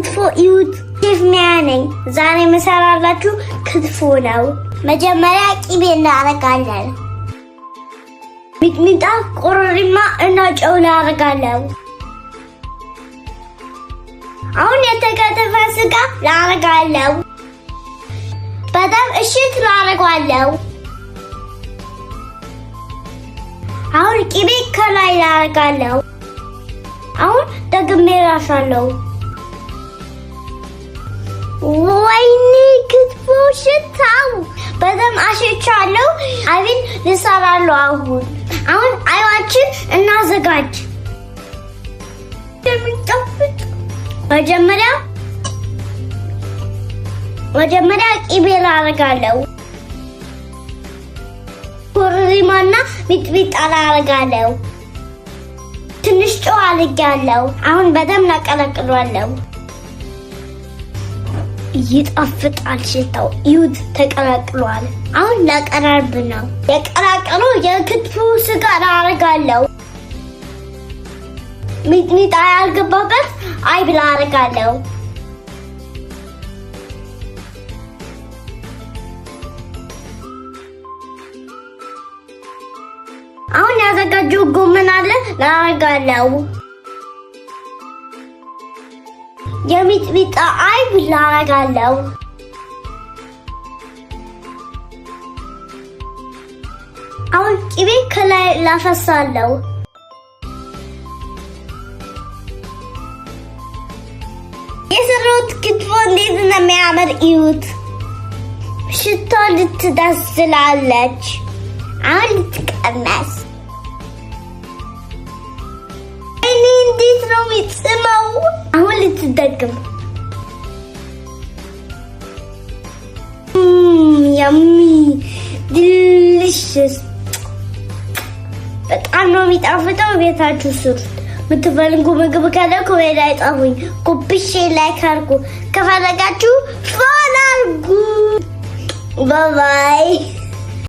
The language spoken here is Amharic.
ክትፎ እዩት። ሼፍ ሚያ ነኝ። ዛሬ የምሰራላችሁ ክትፎ ነው። መጀመሪያ ቅቤ እናደርጋለን። ሚጥሚጣ፣ ኮረሪማ እና ጨው እናደርጋለን። አሁን የተከተፈ ስጋ እናደርጋለሁ። በጣም እሽት እናደርጋለሁ። አሁን ቅቤ ከላይ እናደርጋለሁ። አሁን ደግሜ እራሻለሁ። ወይኔ ክትፎ ሽታው በጣም አሽቻለሁ። አቤት ልሰራለሁ። አሁን አይዋችን እናዘጋጅ። የሚጣፍጥ መጀመሪያ ቅቤ አደርጋለሁ። ኮረሪማና ሚጥሚጣ አደርጋለሁ። ትንሽ ጨው አድርጌያለሁ። አሁን በደንብ አቀላቅለዋለሁ። ይጣፍጣል ሽታው። እዩት፣ ተቀላቅሏል። አሁን ላቀራርብ ነው። የቀላቀለው የክትፎ ስጋ አደርጋለሁ። ሚጥሚጣ ያልገባበት አይብ አደርጋለሁ። አሁን ያዘጋጀው ጎመን አለ አደርጋለሁ። የሚጥሚጣ አይብ አደርጋለሁ። አሁን ቅቤ ከላይ ላፈሳለሁ። የሰራሁት ክትፎ እንዴት እንደሚያምር እዩት። ሽታው ልትደስ ስላለች አሁን ልትቀመስ። እኔ እንዴት ነው የሚጥመው? አሁን ልትደግም። ያሚ ዲሊሽስ። በጣም ነው የሚጣፍጠው። ቤታችሁ ስሩት። የምትፈልጉ ምግብ ካለ ኮሜንት ላይ ጻፉኝ። ኮፒ ላይክ አድርጉ። ከፈለጋችሁ ፎሎ አድርጉ። ባይ ባይ።